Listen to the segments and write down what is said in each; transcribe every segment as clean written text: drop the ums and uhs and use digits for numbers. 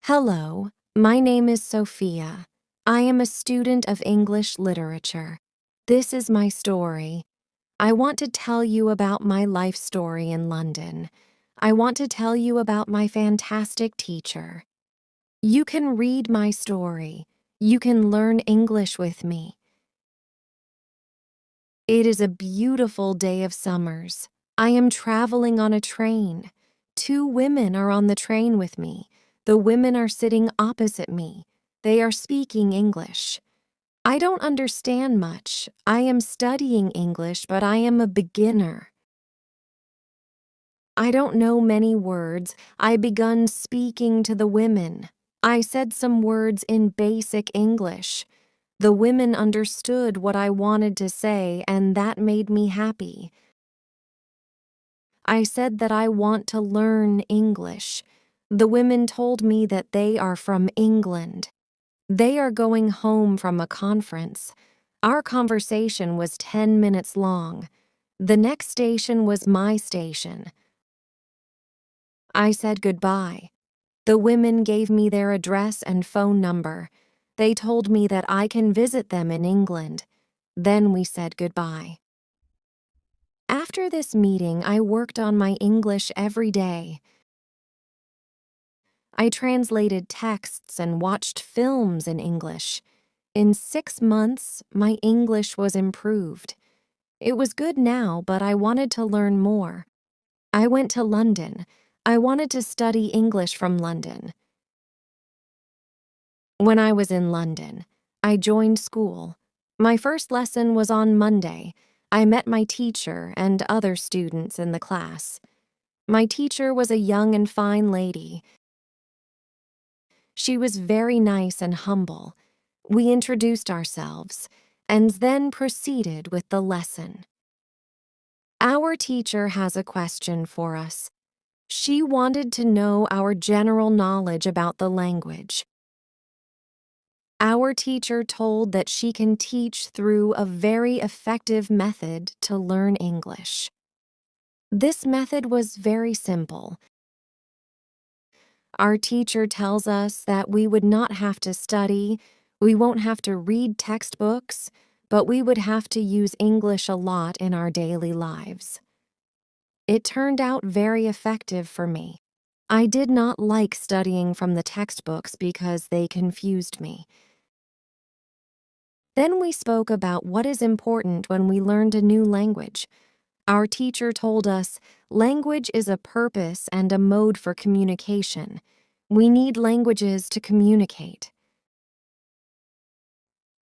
Hello, my name is Sophia. I am a student of English literature. This is my story. I want to tell you about my life story in London. I want to tell you about my fantastic teacher. You can read my story. You can learn English with me. It is a beautiful day of summers. I am traveling on a train. Two women are on the train with me. The women are sitting opposite me. They are speaking English. I don't understand much. I am studying English, but I am a beginner. I don't know many words. I begun speaking to the women. I said some words in basic English. The women understood what I wanted to say, and that made me happy. I said that I want to learn English. The women told me that they are from England. They are going home from a conference. Our conversation was 10 minutes long. The next station was my station. I said goodbye. The women gave me their address and phone number. They told me that I can visit them in England. Then we said goodbye. After this meeting, I worked on my English every day. I translated texts and watched films in English. In 6 months, my English was improved. It was good now, but I wanted to learn more. I went to London. I wanted to study English from London. When I was in London, I joined school. My first lesson was on Monday. I met my teacher and other students in the class. My teacher was a young and fine lady. She was very nice and humble. We introduced ourselves and then proceeded with the lesson. Our teacher has a question for us. She wanted to know our general knowledge about the language. Our teacher told that she can teach through a very effective method to learn English. This method was very simple. Our teacher tells us that we would not have to study, we won't have to read textbooks, but we would have to use English a lot in our daily lives. It turned out very effective for me. I did not like studying from the textbooks because they confused me. Then we spoke about what is important when we learned a new language. Our teacher told us language is a purpose and a mode for communication. We need languages to communicate.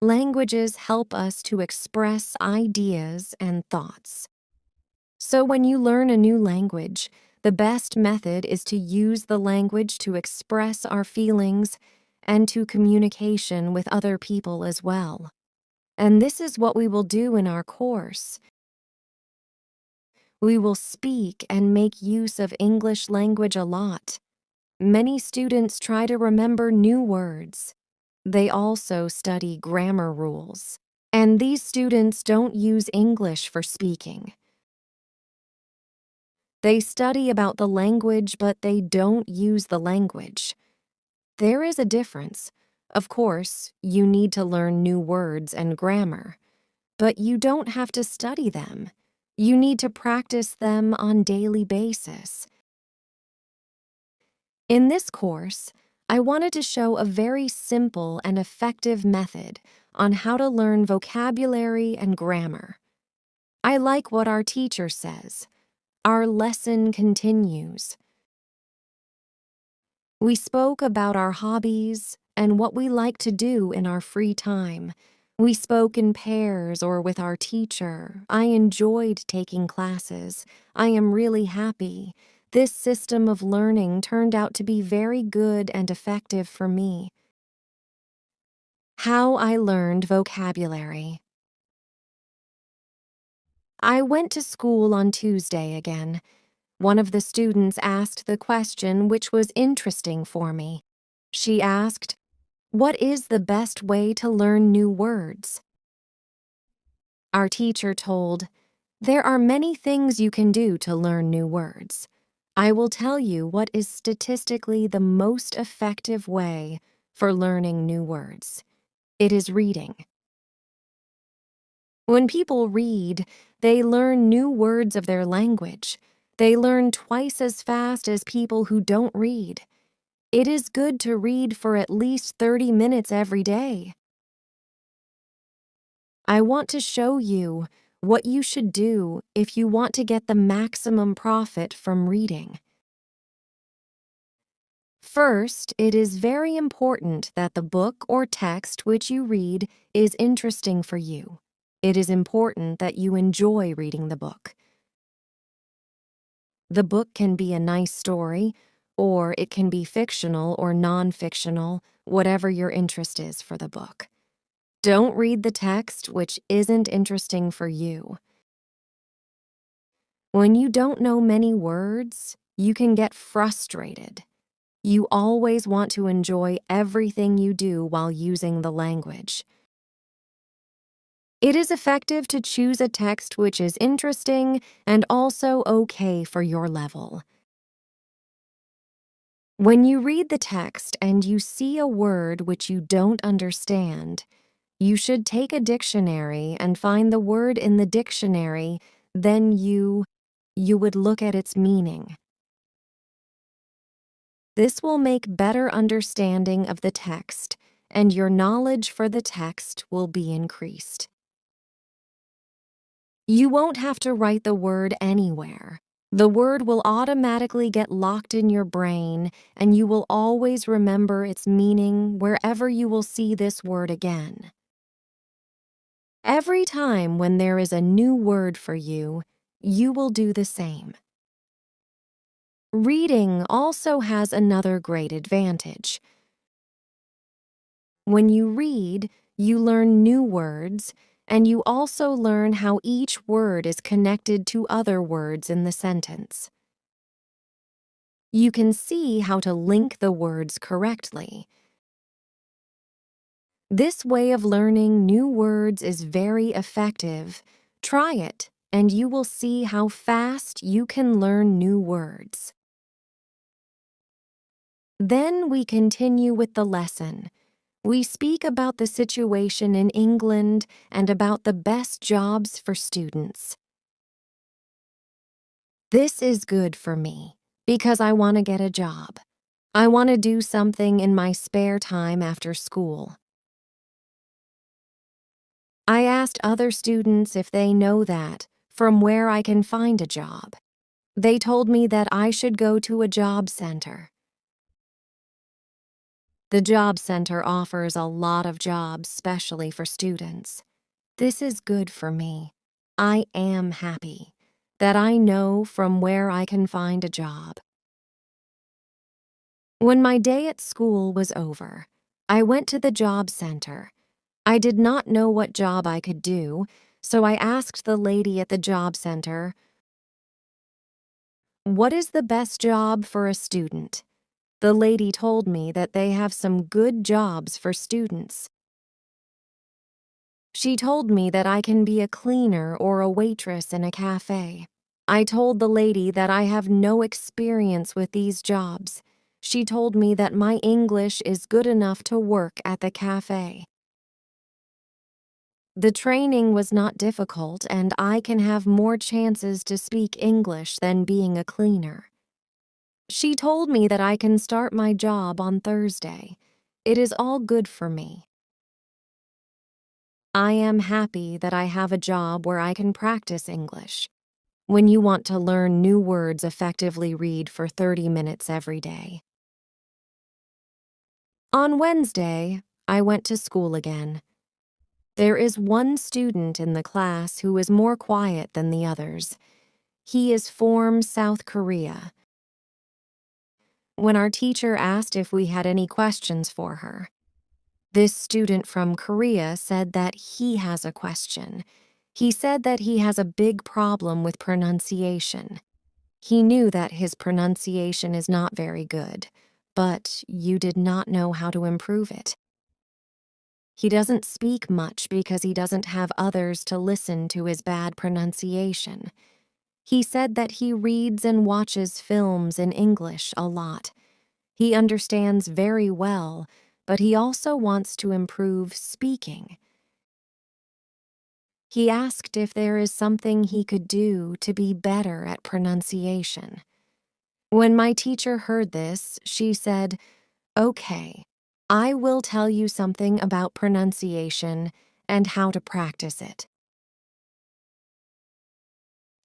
Languages help us to express ideas and thoughts. So when you learn a new language, the best method is to use the language to express our feelings and to communication with other people as well. And this is what we will do in our course. We will speak and make use of English language a lot. Many students try to remember new words. They also study grammar rules. And these students don't use English for speaking. They study about the language, but they don't use the language. There is a difference. Of course, you need to learn new words and grammar, but you don't have to study them. You need to practice them on a daily basis. In this course, I wanted to show a very simple and effective method on how to learn vocabulary and grammar. I like what our teacher says. Our lesson continues. We spoke about our hobbies and what we like to do in our free time. We spoke in pairs or with our teacher. I enjoyed taking classes. I am really happy. This system of learning turned out to be very good and effective for me. How I learned vocabulary. I went to school on Tuesday again. One of the students asked the question which was interesting for me. She asked, "What is the best way to learn new words?" Our teacher told, "There are many things you can do to learn new words. I will tell you what is statistically the most effective way for learning new words. It is reading. When people read, they learn new words of their language. They learn twice as fast as people who don't read. It is good to read for at least 30 minutes every day. I want to show you what you should do if you want to get the maximum profit from reading. First, it is very important that the book or text which you read is interesting for you. It is important that you enjoy reading the book. The book can be a nice story, or it can be fictional or non-fictional, whatever your interest is for the book. Don't read the text which isn't interesting for you. When you don't know many words, you can get frustrated. You always want to enjoy everything you do while using the language. It is effective to choose a text which is interesting and also okay for your level. When you read the text and you see a word which you don't understand, you should take a dictionary and find the word in the dictionary, then you would look at its meaning. This will make better understanding of the text, and your knowledge for the text will be increased. You won't have to write the word anywhere. The word will automatically get locked in your brain, and you will always remember its meaning wherever you will see this word again. Every time when there is a new word for you, you will do the same. Reading also has another great advantage. When you read, you learn new words, and you also learn how each word is connected to other words in the sentence. You can see how to link the words correctly. This way of learning new words is very effective. Try it, and you will see how fast you can learn new words. Then we continue with the lesson. We speak about the situation in England and about the best jobs for students. This is good for me because I want to get a job. I want to do something in my spare time after school. I asked other students if they know that, from where I can find a job. They told me that I should go to a job center. The job center offers a lot of jobs, especially for students. This is good for me. I am happy that I know from where I can find a job. When my day at school was over, I went to the job center. I did not know what job I could do, so I asked the lady at the job center, "What is the best job for a student?" The lady told me that they have some good jobs for students. She told me that I can be a cleaner or a waitress in a cafe. I told the lady that I have no experience with these jobs. She told me that my English is good enough to work at the cafe. The training was not difficult, and I can have more chances to speak English than being a cleaner. She told me that I can start my job on Thursday. It is all good for me. I am happy that I have a job where I can practice English. When you want to learn new words, effectively read for 30 minutes every day. On Wednesday, I went to school again. There is one student in the class who is more quiet than the others. He is from South Korea. When our teacher asked if we had any questions for her, this student from Korea said that he has a question. He said that he has a big problem with pronunciation. He knew that his pronunciation is not very good, but you did not know how to improve it. He doesn't speak much because he doesn't have others to listen to his bad pronunciation. He said that he reads and watches films in English a lot. He understands very well, but he also wants to improve speaking. He asked if there is something he could do to be better at pronunciation. When my teacher heard this, she said, "Okay, I will tell you something about pronunciation and how to practice it.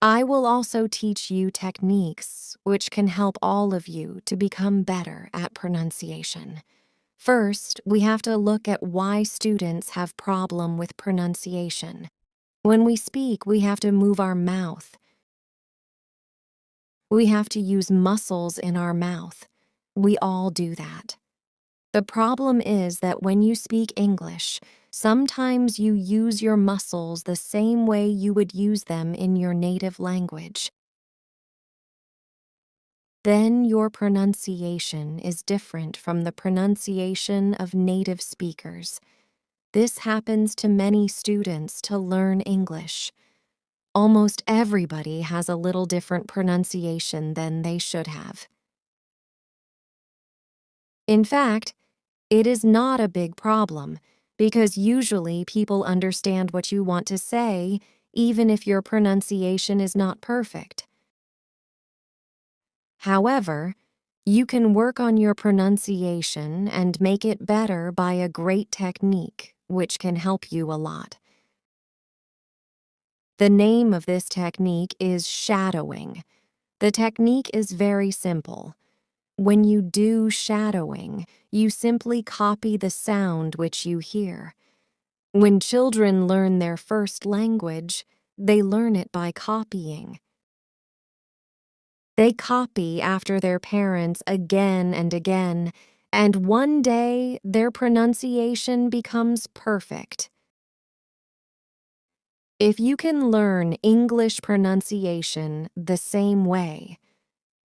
I will also teach you techniques which can help all of you to become better at pronunciation. First, we have to look at why students have problem with pronunciation. When we speak, we have to move our mouth. We have to use muscles in our mouth. We all do that. The problem is that when you speak English, sometimes you use your muscles the same way you would use them in your native language. Then your pronunciation is different from the pronunciation of native speakers. This happens to many students to learn English. Almost everybody has a little different pronunciation than they should have. In fact, it is not a big problem because usually people understand what you want to say, even if your pronunciation is not perfect. However, you can work on your pronunciation and make it better by a great technique, which can help you a lot. The name of this technique is shadowing. The technique is very simple. When you do shadowing, you simply copy the sound which you hear. When children learn their first language, they learn it by copying. They copy after their parents again and again, and one day their pronunciation becomes perfect. If you can learn English pronunciation the same way,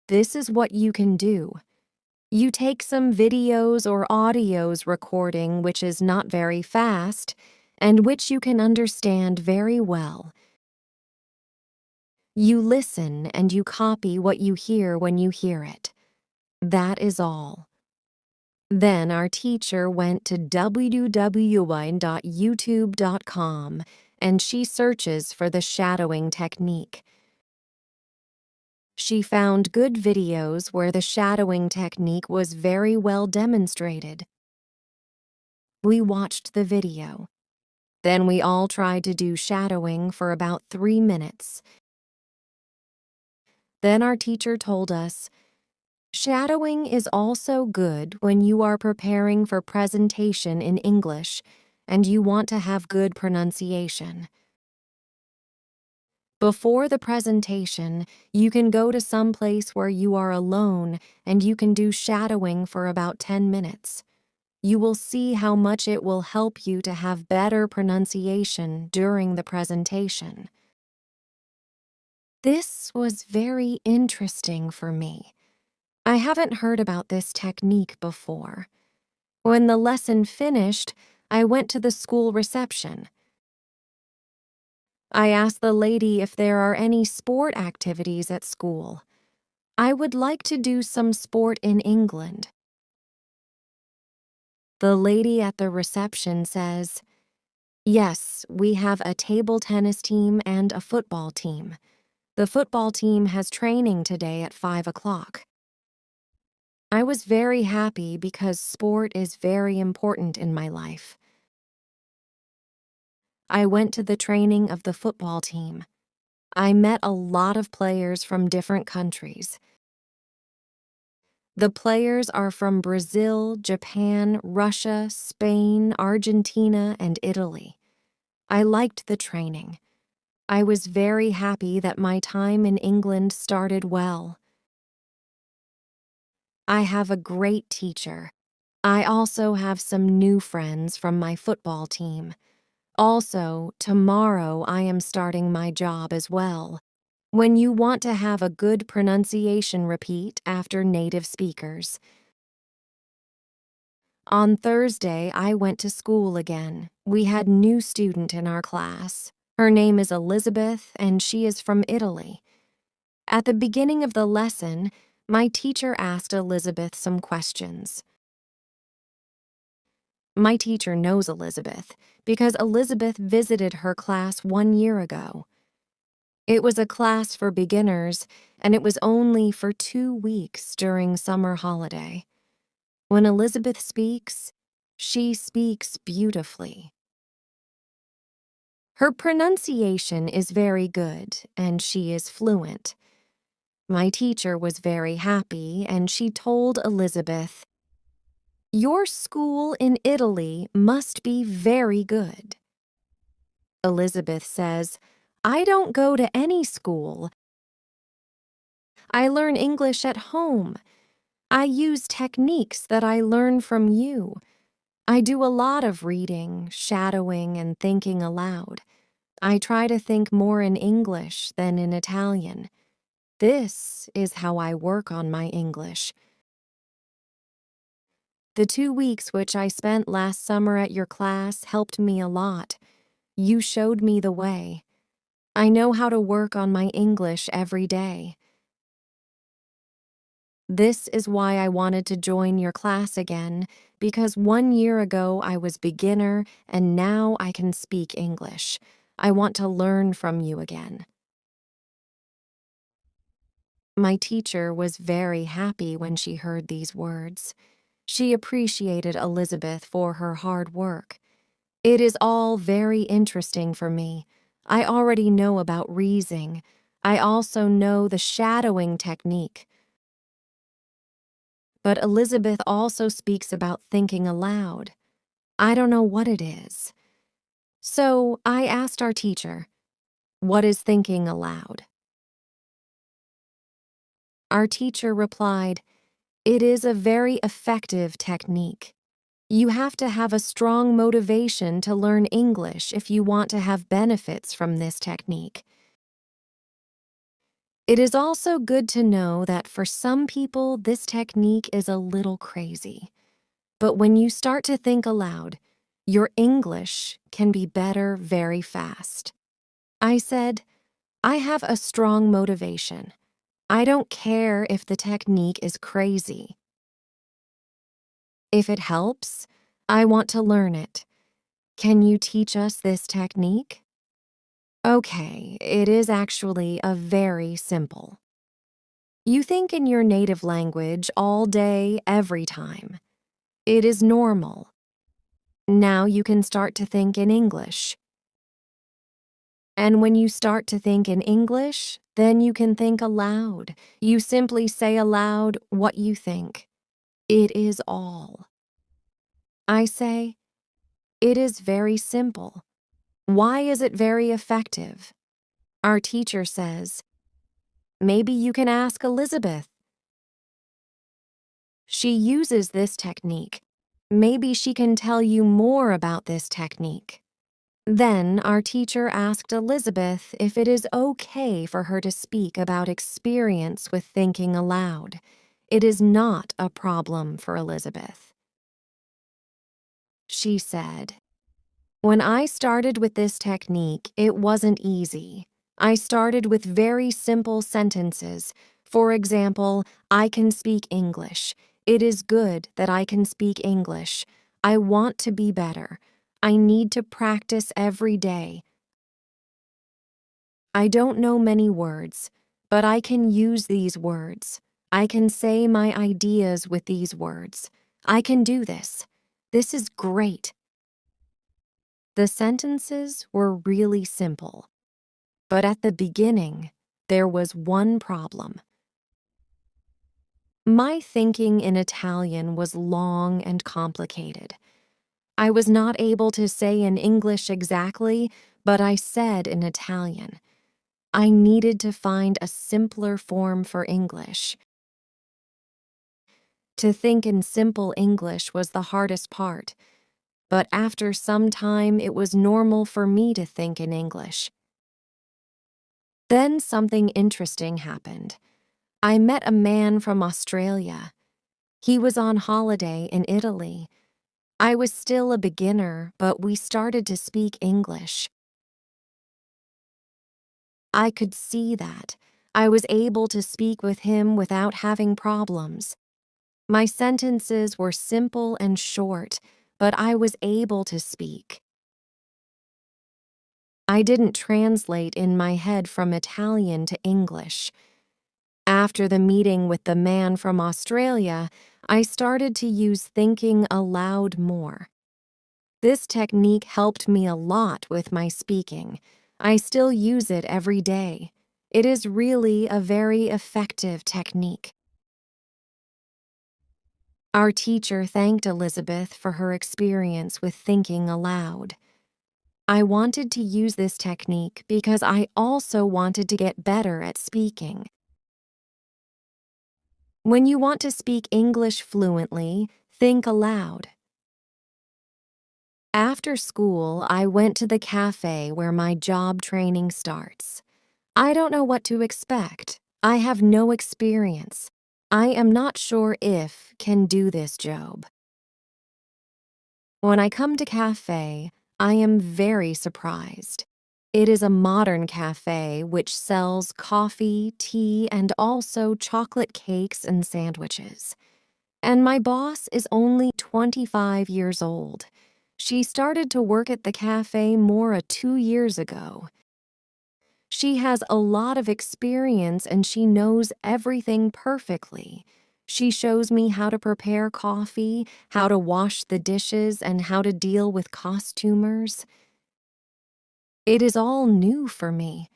this is what you can do. You take some videos or audios recording which is not very fast and which you can understand very well. You listen and you copy what you hear when you hear it. That is all. Then our teacher went to www.youtube.com and she searches for the shadowing technique. She found good videos where the shadowing technique was very well demonstrated. We watched the video. Then we all tried to do shadowing for about 3 minutes. Then our teacher told us, "Shadowing is also good when you are preparing for presentation in English and you want to have good pronunciation. Before the presentation, you can go to some place where you are alone and you can do shadowing for about 10 minutes. You will see how much it will help you to have better pronunciation during the presentation." This was very interesting for me. I haven't heard about this technique before. When the lesson finished, I went to the school reception. I asked the lady if there are any sport activities at school. I would like to do some sport in England. The lady at the reception says, "Yes, we have a table tennis team and a football team. The football team has training today at 5 o'clock. I was very happy because sport is very important in my life. I went to the training of the football team. I met a lot of players from different countries. The players are from Brazil, Japan, Russia, Spain, Argentina, and Italy. I liked the training. I was very happy that my time in England started well. I have a great teacher. I also have some new friends from my football team. Also, tomorrow I am starting my job as well. When you want to have a good pronunciation, repeat after native speakers. On Thursday, I went to school again. We had a new student in our class. Her name is Elizabeth, and she is from Italy. At the beginning of the lesson, my teacher asked Elizabeth some questions. My teacher knows Elizabeth because Elizabeth visited her class 1 year ago. It was a class for beginners, and it was only for 2 weeks during summer holiday. When Elizabeth speaks, she speaks beautifully. Her pronunciation is very good, and she is fluent. My teacher was very happy, and she told Elizabeth, "Your school in Italy must be very good." Elizabeth says, "I don't go to any school. I learn English at home. I use techniques that I learn from you. I do a lot of reading, shadowing, and thinking aloud. I try to think more in English than in Italian. This is how I work on my English. The 2 weeks which I spent last summer at your class helped me a lot. You showed me the way. I know how to work on my English every day. This is why I wanted to join your class again, because 1 year ago I was beginner and now I can speak English. I want to learn from you again." My teacher was very happy when she heard these words. She appreciated Elizabeth for her hard work. It is all very interesting for me. I already know about reasoning. I also know the shadowing technique. But Elizabeth also speaks about thinking aloud. I don't know what it is. So I asked our teacher, "What is thinking aloud?" Our teacher replied, "It is a very effective technique. You have to have a strong motivation to learn English if you want to have benefits from this technique. It is also good to know that for some people, this technique is a little crazy. But when you start to think aloud, your English can be better very fast." I said, "I have a strong motivation. I don't care if the technique is crazy. If it helps, I want to learn it. Can you teach us this technique?" Okay, it is actually a very simple. You think in your native language all day, every time. It is normal. Now you can start to think in English. And when you start to think in English, then you can think aloud. You simply say aloud what you think. It is all. I say, it is very simple. Why is it very effective? Our teacher says, maybe you can ask Elizabeth. She uses this technique. Maybe she can tell you more about this technique. Then our teacher asked Elizabeth if it is okay for her to speak about experience with thinking aloud. It is not a problem for Elizabeth. She said, "When I started with this technique, it wasn't easy. I started with very simple sentences. For example, I can speak English. It is good that I can speak English. I want to be better. I need to practice every day. I don't know many words, but I can use these words. I can say my ideas with these words. I can do this. This is great." The sentences were really simple, but at the beginning, there was one problem. My thinking in Italian was long and complicated. I was not able to say in English exactly, but I said in Italian. I needed to find a simpler form for English. To think in simple English was the hardest part, but after some time it was normal for me to think in English. Then something interesting happened. I met a man from Australia. He was on holiday in Italy. I was still a beginner, but we started to speak English. I could see that. I was able to speak with him without having problems. My sentences were simple and short, but I was able to speak. I didn't translate in my head from Italian to English. After the meeting with the man from Australia, I started to use thinking aloud more. This technique helped me a lot with my speaking. I still use it every day. It is really a very effective technique. Our teacher thanked Elizabeth for her experience with thinking aloud. I wanted to use this technique because I also wanted to get better at speaking. When you want to speak English fluently, think aloud. After school, I went to the cafe where my job training starts. I don't know what to expect. I have no experience. I am not sure if can do this job. When I come to cafe, I am very surprised. It is a modern cafe which sells coffee, tea, and also chocolate cakes and sandwiches. And my boss is only 25 years old. She started to work at the cafe more 2 years ago. She has a lot of experience and she knows everything perfectly. She shows me how to prepare coffee, how to wash the dishes, and how to deal with costumers. It is all new for me.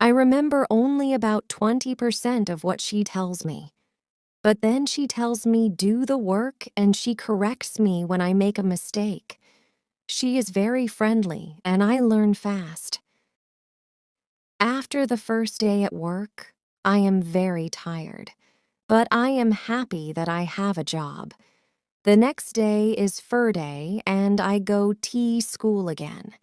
I remember only about 20% of what she tells me. But then she tells me do the work and she corrects me when I make a mistake. She is very friendly and I learn fast. After the first day at work, I am very tired, but I am happy that I have a job. The next day is fur day and I go tea school again.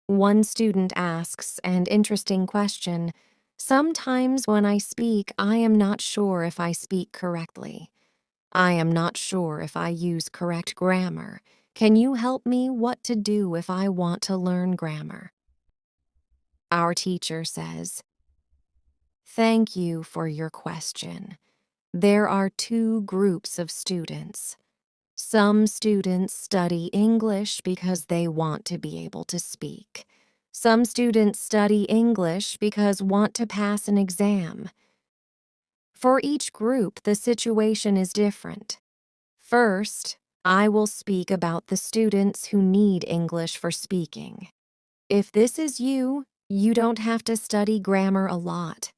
One student asks an interesting question. Sometimes when I speak, I am not sure if I speak correctly. I am not sure if I use correct grammar. Can you help me what to do if I want to learn grammar? Our teacher says, "Thank you for your question. There are two groups of students. Some students study English because they want to be able to speak. Some students study English because want to pass an exam. For each group, the situation is different. First, I will speak about the students who need English for speaking. If this is you, you don't have to study grammar a lot.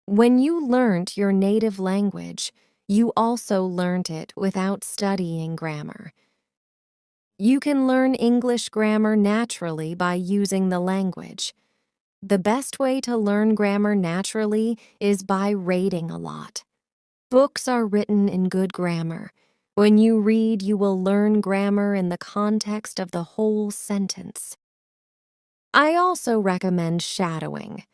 When you learned your native language, you also learned it without studying grammar. You can learn English grammar naturally by using the language. The best way to learn grammar naturally is by reading a lot. Books are written in good grammar. When you read, you will learn grammar in the context of the whole sentence. I also recommend shadowing.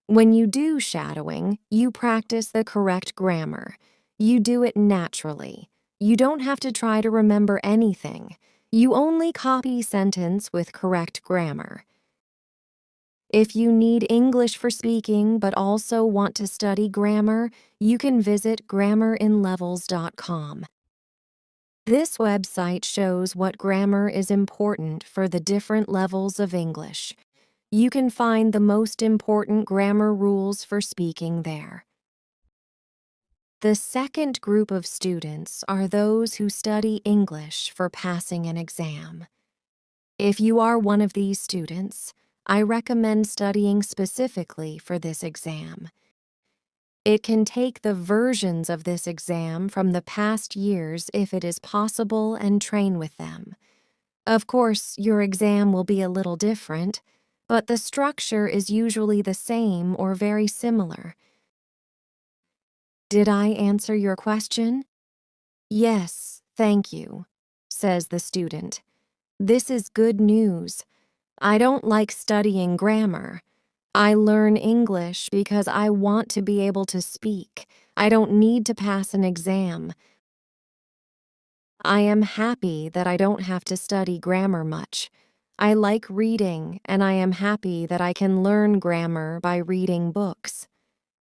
When you do shadowing, you practice the correct grammar. You do it naturally. You don't have to try to remember anything. You only copy sentence with correct grammar. If you need English for speaking but also want to study grammar, you can visit grammarinlevels.com. This website shows what grammar is important for the different levels of English. You can find the most important grammar rules for speaking there. The second group of students are those who study English for passing an exam. If you are one of these students, I recommend studying specifically for this exam. It can take the versions of this exam from the past years if it is possible and train with them. Of course, your exam will be a little different, but the structure is usually the same or very similar. Did I answer your question? Yes, thank you, says the student. This is good news. I don't like studying grammar. I learn English because I want to be able to speak. I don't need to pass an exam. I am happy that I don't have to study grammar much. I like reading, and I am happy that I can learn grammar by reading books.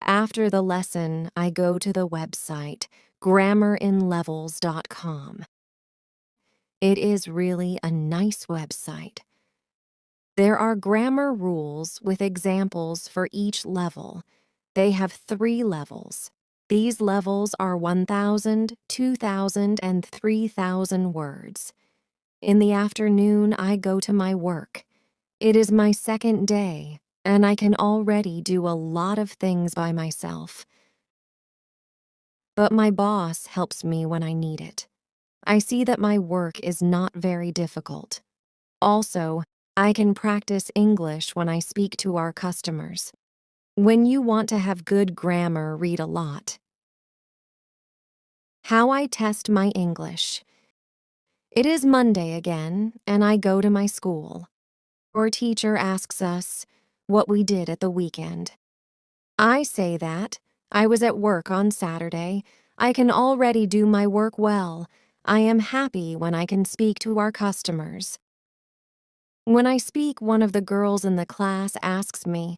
After the lesson, I go to the website, grammarinlevels.com. It is really a nice website. There are grammar rules with examples for each level. They have 3 levels. These levels are 1,000, 2,000, and 3,000 words. In the afternoon, I go to my work. It is my second day, and I can already do a lot of things by myself. But my boss helps me when I need it. I see that my work is not very difficult. Also, I can practice English when I speak to our customers. When you want to have good grammar, read a lot. How I test my English. It is Monday again, and I go to my school. Our teacher asks us what we did at the weekend. I say that I was at work on Saturday. I can already do my work well. I am happy when I can speak to our customers. When I speak, one of the girls in the class asks me,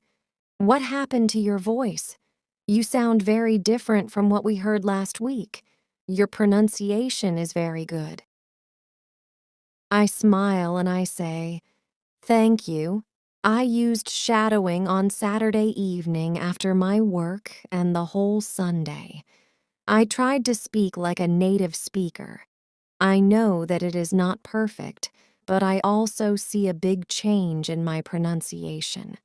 "What happened to your voice? You sound very different from what we heard last week. Your pronunciation is very good." I smile and I say, "Thank you. I used shadowing on Saturday evening after my work and the whole Sunday. I tried to speak like a native speaker. I know that it is not perfect, but I also see a big change in my pronunciation."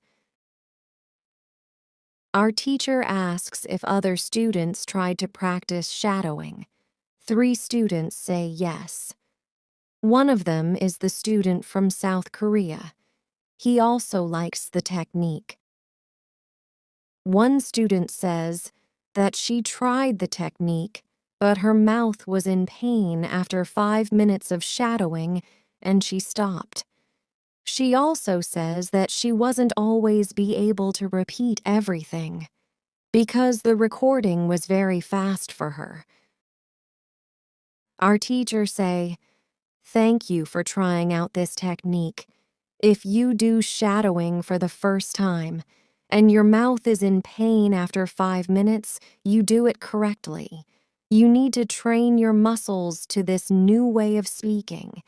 Our teacher asks if other students tried to practice shadowing. 3 students say yes. One of them is the student from South Korea. He also likes the technique. One student says that she tried the technique, but her mouth was in pain after 5 minutes of shadowing and she stopped. She also says that she wasn't always be able to repeat everything because the recording was very fast for her. Our teachers say, "Thank you for trying out this technique. If you do shadowing for the first time and your mouth is in pain after 5 minutes, you do it correctly. You need to train your muscles to this new way of speaking.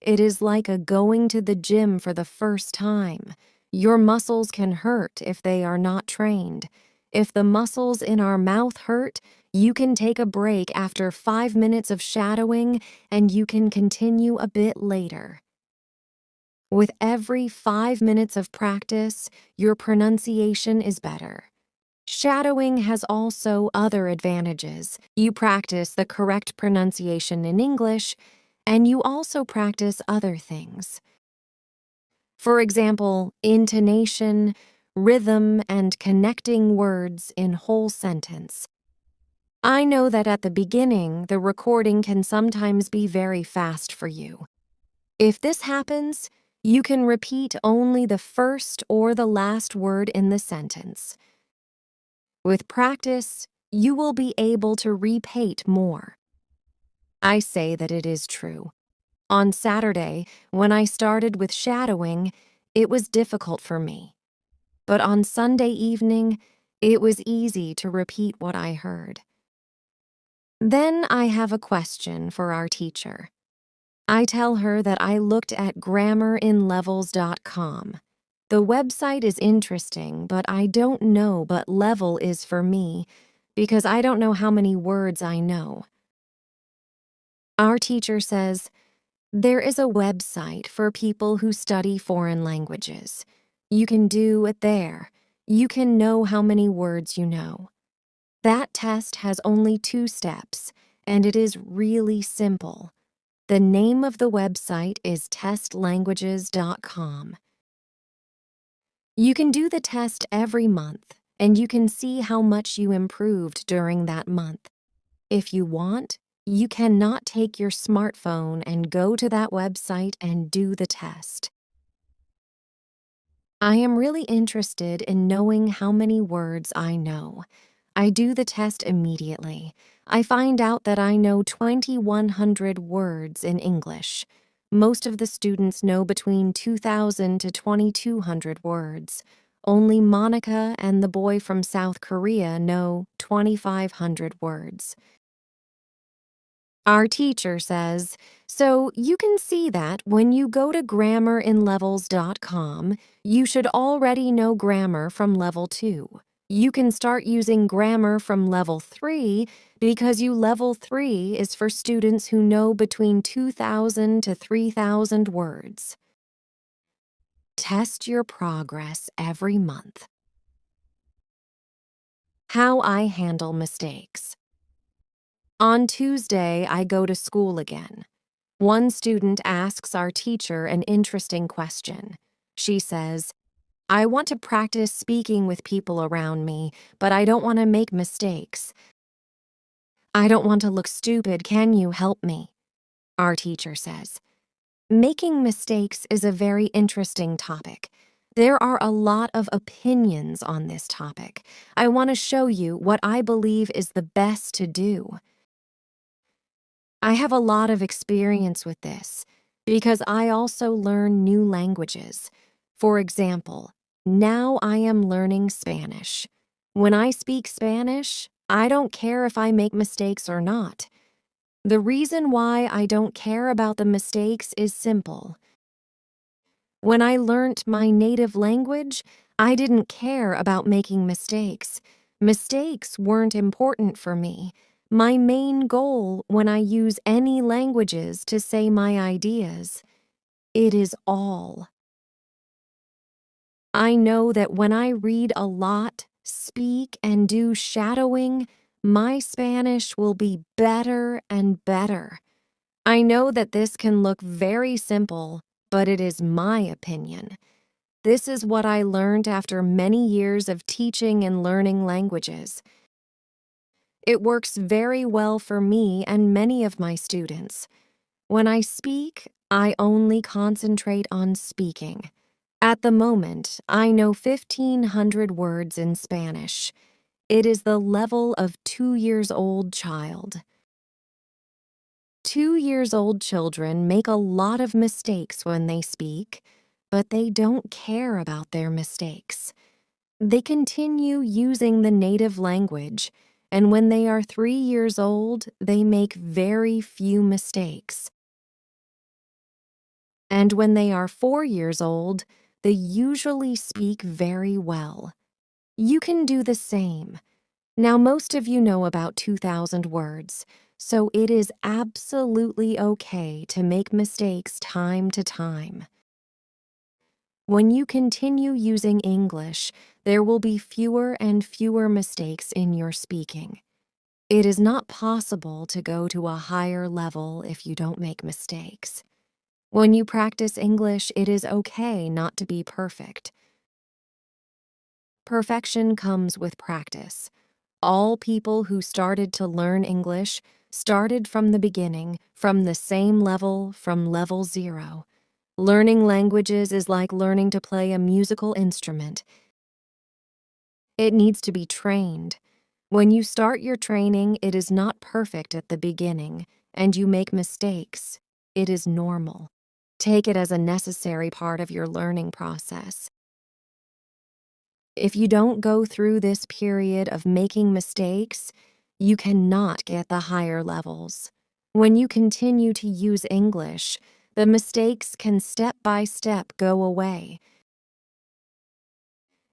It is like a going to the gym for the first time. Your muscles can hurt if they are not trained. If the muscles in our mouth hurt, you can take a break after 5 minutes of shadowing and you can continue a bit later. With every 5 minutes of practice, your pronunciation is better." Shadowing has also other advantages. You practice the correct pronunciation in English, and you also practice other things. For example, intonation, rhythm, and connecting words in whole sentence. I know that at the beginning, the recording can sometimes be very fast for you. If this happens, you can repeat only the first or the last word in the sentence. With practice, you will be able to repeat more. I say that it is true. On Saturday, when I started with shadowing, it was difficult for me. But on Sunday evening, it was easy to repeat what I heard. Then I have a question for our teacher. I tell her that I looked at grammarinlevels.com. The website is interesting, but I don't know what level is for me because I don't know how many words I know. Our teacher says, "There is a website for people who study foreign languages. You can do it there. You can know how many words you know. That test has only 2 steps, and it is really simple. The name of the website is testlanguages.com. You can do the test every month, and you can see how much you improved during that month. If you want, you cannot take your smartphone and go to that website and do the test." I am really interested in knowing how many words I know. I do the test immediately. I find out that I know 2,100 words in English. Most of the students know between 2,000 to 2,200 words. Only Monica and the boy from South Korea know 2,500 words. Our teacher says, so you can see that when you go to grammarinlevels.com, you should already know grammar from level 2. You can start using grammar from level 3 because level 3 is for students who know between 2,000 to 3,000 words. Test your progress every month. How I handle mistakes. On Tuesday, I go to school again. One student asks our teacher an interesting question. She says, I want to practice speaking with people around me, but I don't want to make mistakes. I don't want to look stupid. Can you help me? Our teacher says, making mistakes is a very interesting topic. There are a lot of opinions on this topic. I want to show you what I believe is the best to do. I have a lot of experience with this because I also learn new languages. For example, now I am learning Spanish. When I speak Spanish, I don't care if I make mistakes or not. The reason why I don't care about the mistakes is simple. When I learnt my native language, I didn't care about making mistakes. Mistakes weren't important for me. My main goal when I use any languages to say my ideas, it is all. I know that when I read a lot, speak, and do shadowing, my Spanish will be better and better. I know that this can look very simple, but it is my opinion. This is what I learned after many years of teaching and learning languages. It works very well for me and many of my students. When I speak, I only concentrate on speaking. At the moment, I know 1,500 words in Spanish. It is the level of 2-year-old child. 2-year-old children make a lot of mistakes when they speak, but they don't care about their mistakes. They continue using the native language, and when they are 3 years old, they make very few mistakes. And when they are 4 years old, they usually speak very well. You can do the same. Now, most of you know about 2,000 words, so it is absolutely okay to make mistakes time to time. When you continue using English, there will be fewer and fewer mistakes in your speaking. It is not possible to go to a higher level if you don't make mistakes. When you practice English, it is okay not to be perfect. Perfection comes with practice. All people who started to learn English started from the beginning, from the same level, from level 0. Learning languages is like learning to play a musical instrument. It needs to be trained. When you start your training, it is not perfect at the beginning, and you make mistakes. It is normal. Take it as a necessary part of your learning process. If you don't go through this period of making mistakes, you cannot get the higher levels. When you continue to use English, the mistakes can step by step go away.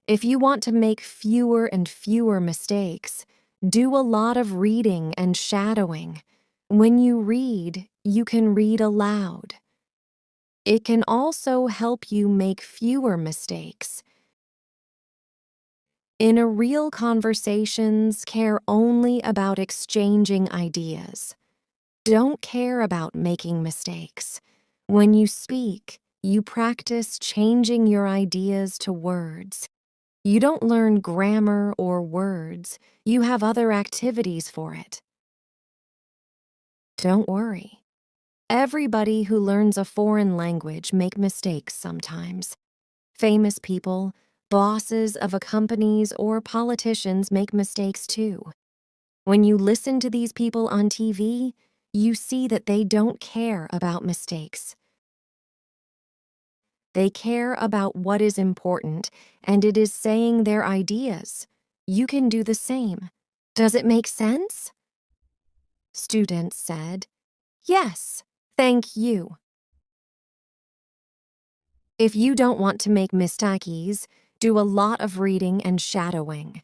If you want to make fewer and fewer mistakes, do a lot of reading and shadowing. When you read, you can read aloud. It can also help you make fewer mistakes. In a real conversations, care only about exchanging ideas. Don't care about making mistakes. When you speak, you practice changing your ideas to words. You don't learn grammar or words. You have other activities for it. Don't worry. Everybody who learns a foreign language make mistakes sometimes. Famous people, bosses of companies, or politicians make mistakes too. When you listen to these people on TV, you see that they don't care about mistakes. They care about what is important, and it is saying their ideas. You can do the same. Does it make sense? Students said, "Yes, thank you." If you don't want to make mistakes, do a lot of reading and shadowing.